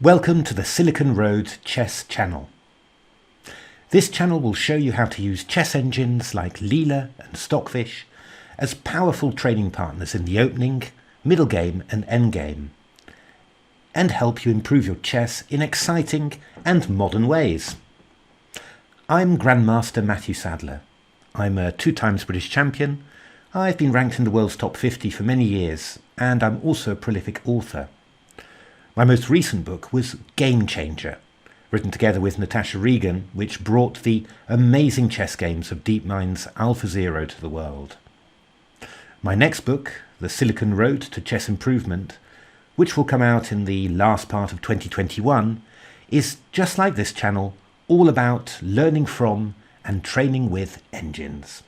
Welcome to the Silicon Road Chess channel. This channel will show you how to use chess engines like Leela and Stockfish as powerful training partners in the opening, middle game and endgame, and help you improve your chess in exciting and modern ways. I'm Grandmaster Matthew Sadler. I'm a 2-time British champion. I've been ranked in the world's top 50 for many years, and I'm also a prolific author. My most recent book was Game Changer, written together with Natasha Regan, which brought the amazing chess games of DeepMind's AlphaZero to the world. My next book, The Silicon Road to Chess Improvement, which will come out in the last part of 2021, is just like this channel, all about learning from and training with engines.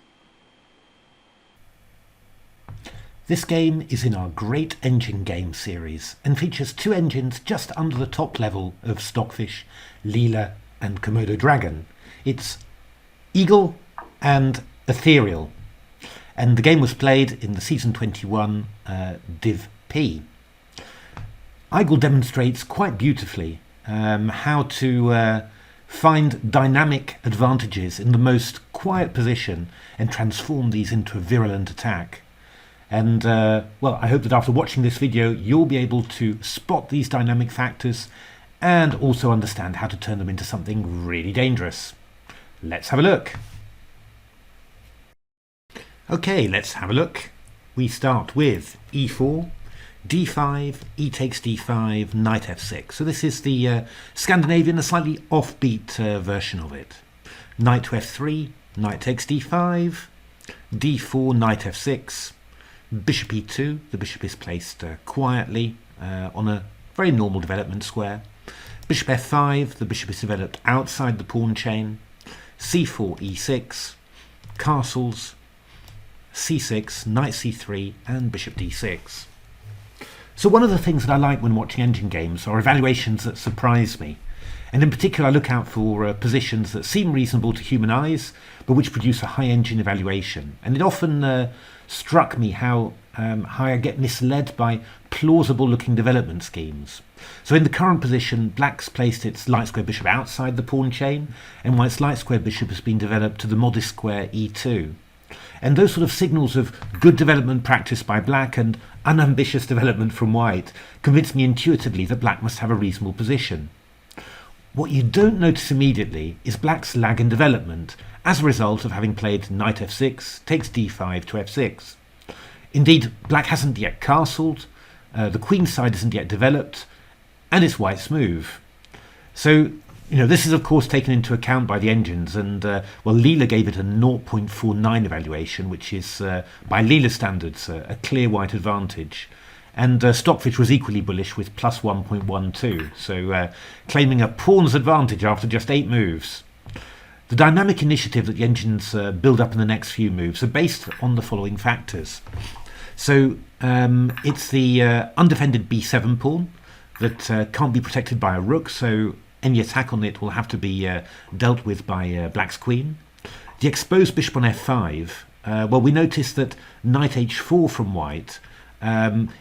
This game is in our Great Engine Game series and features 2 engines just under the top level of Stockfish, Leela and Komodo Dragon. It's Igel and Ethereal, and the game was played in the Season 21 Div P. Igel demonstrates quite beautifully how to find dynamic advantages in the most quiet position and transform these into a virulent attack. And well, I hope that after watching this video you'll be able to spot these dynamic factors and also understand how to turn them into something really dangerous. Let's have a look. Okay, let's have a look. We start with e4, d5, e takes d5, knight f6. So this is the Scandinavian, a slightly offbeat version of it. Knight to f3, knight takes d5, d4, knight f6, bishop e2. The bishop is placed quietly on a very normal development square. Bishop f5, the bishop is developed outside the pawn chain. c4, e6, castles, c6, knight c3 and bishop d6. So one of the things that I like when watching engine games are evaluations that surprise me, and in particular I look out for positions that seem reasonable to human eyes but which produce a high engine evaluation. And it often struck me how I get misled by plausible looking development schemes. So in the current position, black's placed its light square bishop outside the pawn chain, and white's light square bishop has been developed to the modest square e2. And those sort of signals of good development practice by black and unambitious development from white convince me intuitively that black must have a reasonable position. What you don't notice immediately is black's lag in development as a result of having played knight f6, takes d5 to f6. Indeed, black hasn't yet castled, the queen side isn't yet developed, and it's white's move. So, this is of course taken into account by the engines, and well, Leela gave it a 0.49 evaluation, which is, by Leela standards, a clear white advantage. And Stockfish was equally bullish with plus 1.12, so claiming a pawn's advantage after just 8 moves. The dynamic initiative that the engines build up in the next few moves are based on the following factors. So it's the undefended b7 pawn that can't be protected by a rook, so any attack on it will have to be dealt with by black's queen. The exposed bishop on f5, well, we notice that knight h4 from white,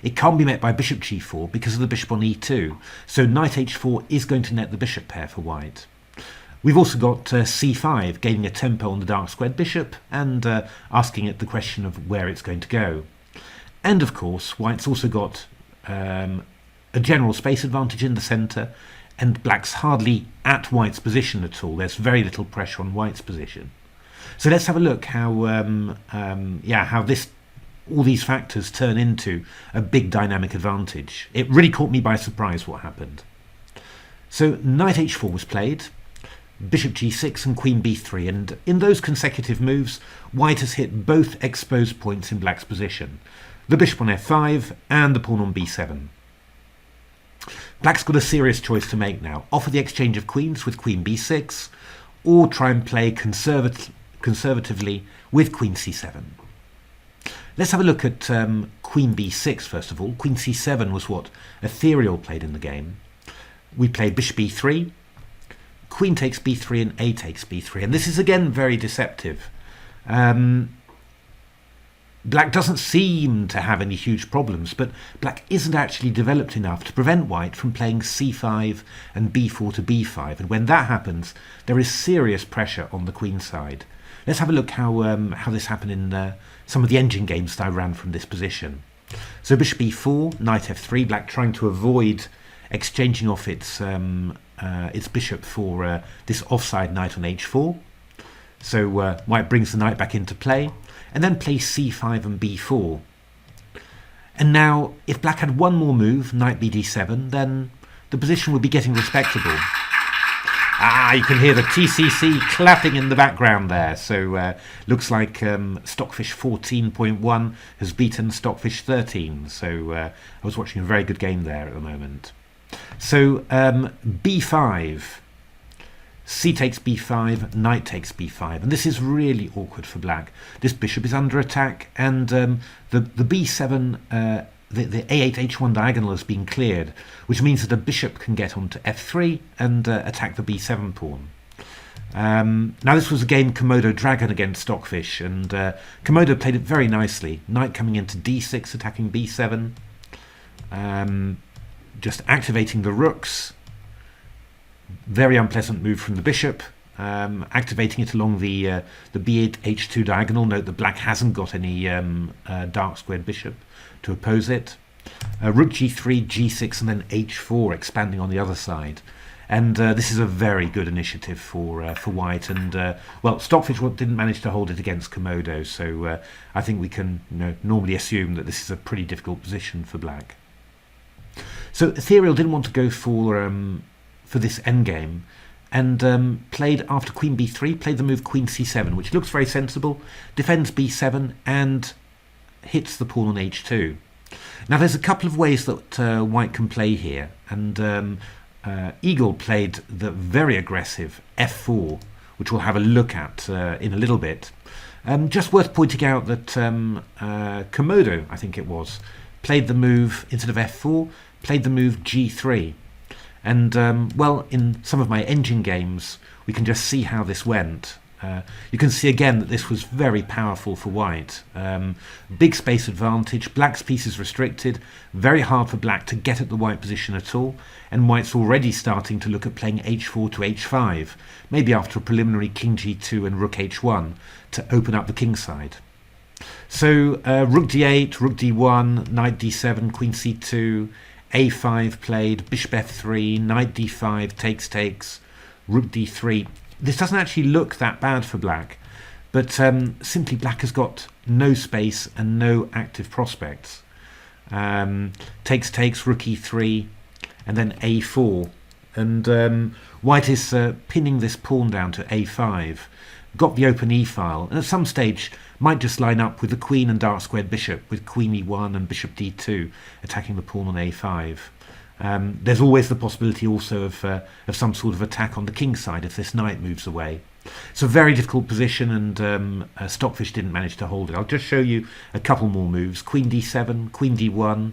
it can't be met by bishop g4 because of the bishop on e2, so knight h4 is going to net the bishop pair for white. We've also got c5 gaining a tempo on the dark squared bishop and asking it the question of where it's going to go. And of course white's also got a general space advantage in the centre, and black's hardly at white's position at all. There's very little pressure on white's position. So let's have a look how how all these factors turn into a big dynamic advantage. It really caught me by surprise what happened. So knight h4 was played, bishop g6 and queen b3, and in those consecutive moves white has hit both exposed points in black's position, the bishop on f5 and the pawn on b7. Black's got a serious choice to make now: offer the exchange of queens with queen b6, or try and play conservatively with queen c7. Let's have a look at queen b6 first of all. Queen c7 was what Ethereal played in the game. We played bishop e3, queen takes b3 and a takes b3, and this is again very deceptive. Black doesn't seem to have any huge problems, but black isn't actually developed enough to prevent white from playing c5 and b4 to b5, and when that happens, there is serious pressure on the queen side. Let's have a look how this happened in some of the engine games that I ran from this position. So bishop e4, knight f3, black trying to avoid exchanging off its bishop for this offside knight on h4. So white brings the knight back into play, and then plays c5 and b4. And now, if black had one more move, knight bd7, then the position would be getting respectable. You can hear the TCEC clapping in the background there. So looks like Stockfish 14.1 has beaten Stockfish 13. So I was watching a very good game there at the moment. So b5. C takes b5, knight takes b5, and this is really awkward for black. This bishop is under attack, and the b7, the a8 h1 diagonal has been cleared, which means that the bishop can get onto f3 and attack the b7 pawn. Now this was a game Komodo Dragon against Stockfish, and Komodo played it very nicely. Knight coming into d6, attacking b7, just activating the rooks. Very unpleasant move from the bishop, activating it along the b8 h2 diagonal. Note that black hasn't got any dark squared bishop to oppose it. Rook g3, g6, and then h4 expanding on the other side. And this is a very good initiative for white. And well, Stockfish didn't manage to hold it against Komodo, so I think we can normally assume that this is a pretty difficult position for black. So Ethereal didn't want to go for this endgame, and played after queen b3, played the move queen c7, which looks very sensible, defends b7 and hits the pawn on h2. Now there's a couple of ways that white can play here, and Eagle played the very aggressive f4, which we'll have a look at in a little bit. Just worth pointing out that Komodo, I think it was, played the move, instead of f4, played the move g3. And, well, in some of my engine games, we can just see how this went. You can see again that this was very powerful for white. Big space advantage, black's piece is restricted, very hard for black to get at the white position at all, and white's already starting to look at playing h4 to h5, maybe after a preliminary king g2 and rook h1 to open up the king side. So rook d8, rook d1, knight d7, queen c2, a5 played, bishop f3, knight d5, takes, rook d3. This doesn't actually look that bad for black, but simply black has got no space and no active prospects. Takes, rook e3, and then a4. And white is pinning this pawn down to a5, got the open e-file, and at some stage might just line up with the queen and dark squared bishop, with queen e1 and bishop d2 attacking the pawn on a5. There's always the possibility also of some sort of attack on the king side if this knight moves away. It's a very difficult position, and Stockfish didn't manage to hold it. I'll just show you a couple more moves. Queen d7, queen d1,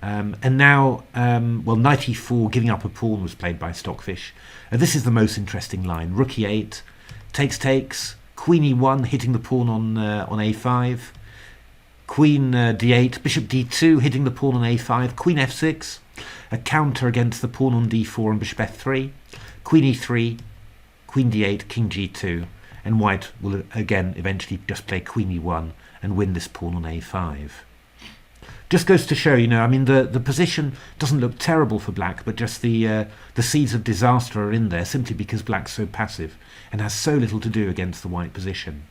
and now, well, knight e4, giving up a pawn was played by Stockfish. This is the most interesting line. Rook e8, takes, queen e1, hitting the pawn on a5, queen d8, bishop d2, hitting the pawn on a5, queen f6, a counter against the pawn on d4 and bishop f3, queen e3, queen d8, king g2, and white will again eventually just play queen e1 and win this pawn on a5. Just goes to show, I mean, the position doesn't look terrible for black, but just the seeds of disaster are in there simply because black's so passive and has so little to do against the white position.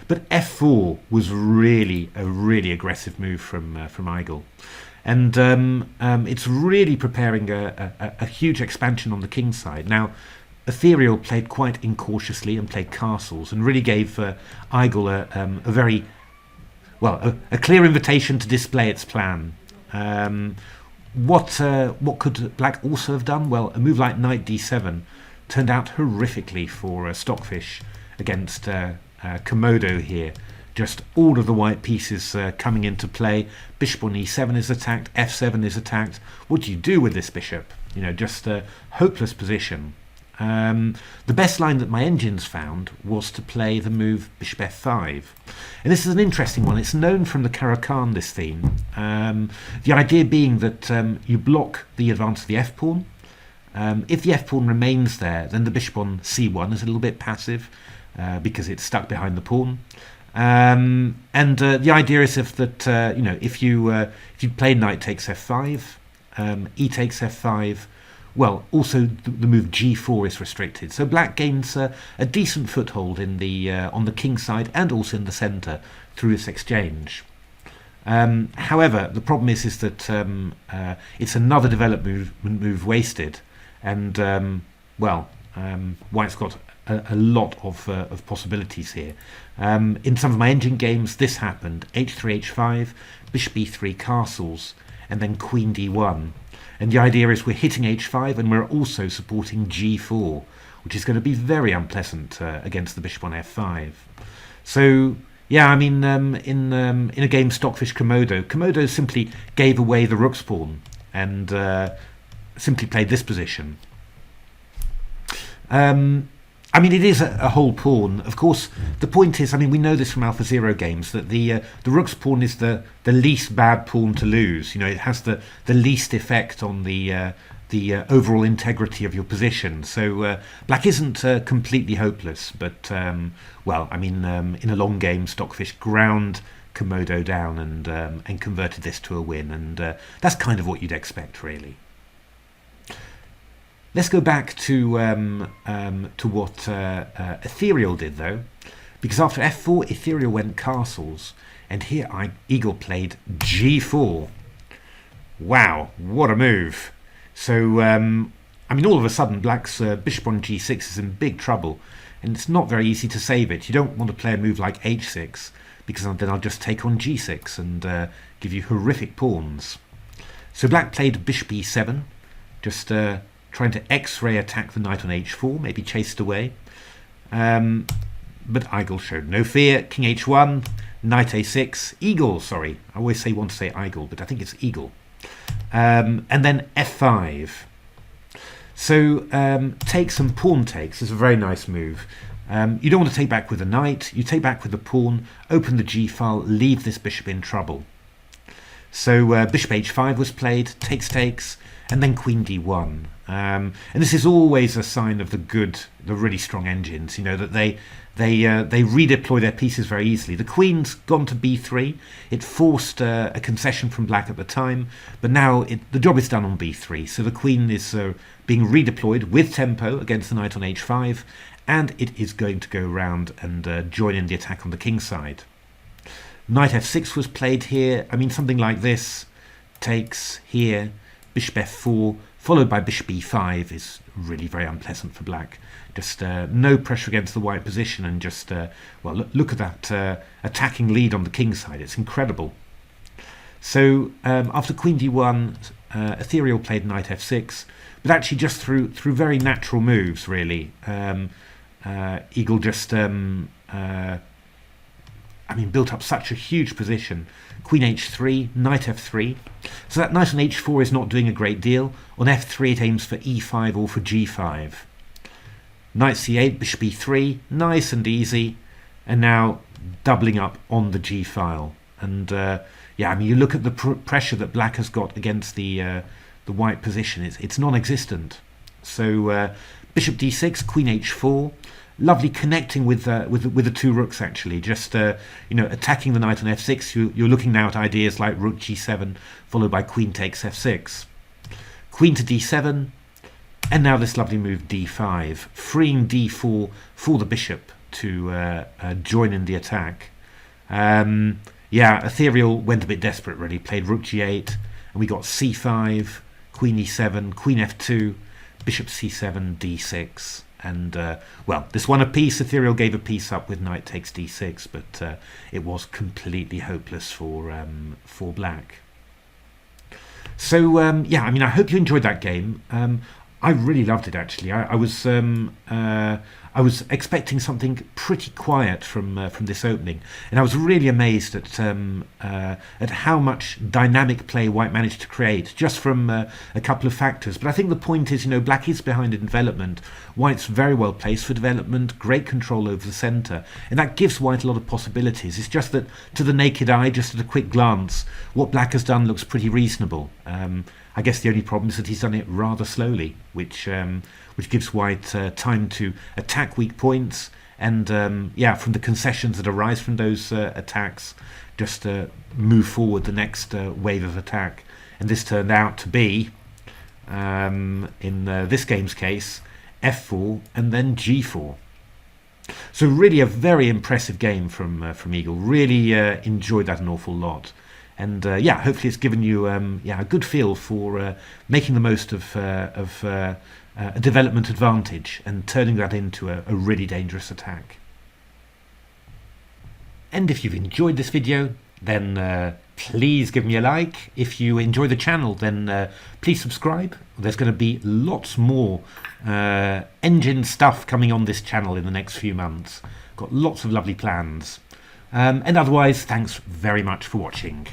But f4 was really a really aggressive move from Igel, and it's really preparing a huge expansion on the king side. Now, Ethereal played quite incautiously and played castles, and really gave Igel a very a clear invitation to display its plan. What could black also have done? Well, a move like knight d7 turned out horrifically for Stockfish against Komodo here. Just all of the white pieces coming into play. Bishop on e7 is attacked, f7 is attacked. What do you do with this bishop? Just a hopeless position. The best line that my engines found was to play the move bishop f5. And this is an interesting one. It's known from the Caro-Kann, this theme. The idea being that you block the advance of the f-pawn. If the f-pawn remains there, then the bishop on c1 is a little bit passive because it's stuck behind the pawn. And the idea is if you play knight takes f5, e takes f5, well, also the move g4 is restricted. So black gains a decent foothold in the on the king side and also in the centre through this exchange. However, the problem is that it's another development move wasted, and white's got a lot of possibilities here. In some of my engine games, this happened: h3, h5, bishop e3 castles, and then queen d1. And the idea is we're hitting h5 and we're also supporting g4, which is going to be very unpleasant against the bishop on f5. So yeah, I mean, in a game Stockfish Komodo simply gave away the rook's pawn and simply played this position. I mean, it is a whole pawn. Of course, the point is, I mean, we know this from AlphaZero games, that the rook's pawn is the least bad pawn to lose. You know, it has the least effect on the overall integrity of your position. So black isn't completely hopeless, but well, I mean, in a long game, Stockfish ground Komodo down and converted this to a win, and that's kind of what you'd expect, really. Let's go back to what Ethereal did, though, because after f4, Ethereal went castles, and here Eagle played g4. Wow, what a move! So, I mean, all of a sudden, black's bishop on g6 is in big trouble, and it's not very easy to save it. You don't want to play a move like h6, because then I'll just take on g6 and give you horrific pawns. So black played bishop e7, just trying to X-ray attack the knight on h4, maybe chased away. But Igel showed no fear. King h1, knight a6, Eagle, sorry. I always want to say Igel, but I think it's Eagle. And then f5. So takes and pawn takes is a very nice move. You don't want to take back with a knight. You take back with the pawn, open the g-file, leave this bishop in trouble. So bishop h5 was played, takes, and then queen d1. And this is always a sign of the really strong engines, you know, that they redeploy their pieces very easily. The queen's gone to b3. It forced a concession from black at the time, but now the job is done on b3. So the queen is being redeployed with tempo against the knight on h5, and it is going to go around and join in the attack on the king side. Knight f6 was played here. I mean, something like this takes here, bishop f4, followed by bishop e5 is really very unpleasant for black. Just no pressure against the white position, and just, well, look at that attacking lead on the king side. It's incredible. So after queen d1, Ethereal played knight f6, but actually just through very natural moves, really. Eagle just, I mean, built up such a huge position. Queen h3, knight f3. So that knight on h4 is not doing a great deal. On f3 it aims for e5 or for g5. Knight c8, bishop e3, nice and easy. And now doubling up on the g-file. And yeah, I mean, you look at the pressure that black has got against the white position. It's non-existent. So bishop d6, queen h4. Lovely connecting with the two rooks, actually. Just you know, attacking the knight on f6. You're looking now at ideas like rook g7, followed by queen takes f6, queen to d7, and now this lovely move d5, freeing d4 for the bishop to join in the attack. Yeah, Ethereal went a bit desperate, really. Played rook g8, and we got c5, queen e7, queen f2, bishop c7, d6. And, well, this won a piece. Ethereal gave a piece up with knight takes d6, but it was completely hopeless for black. So, yeah, I mean, I hope you enjoyed that game. I really loved it, actually. I I was expecting something pretty quiet from this opening, and I was really amazed at how much dynamic play White managed to create just from a couple of factors. But I think the point is, Black is behind in development. White's very well placed for development, great control over the centre, and that gives White a lot of possibilities. It's just that to the naked eye, just at a quick glance, what Black has done looks pretty reasonable. I guess the only problem is that he's done it rather slowly, which gives White time to attack weak points, and from the concessions that arise from those attacks, just move forward the next wave of attack. And this turned out to be, in this game's case, f4 and then g4. So really a very impressive game from Eagle. Really enjoyed that an awful lot. And hopefully it's given you a good feel for making the most of a development advantage and turning that into a really dangerous attack. And if you've enjoyed this video, then please give me a like. If you enjoy the channel, then please subscribe. There's going to be lots more engine stuff coming on this channel in the next few months. Got lots of lovely plans. And otherwise, thanks very much for watching.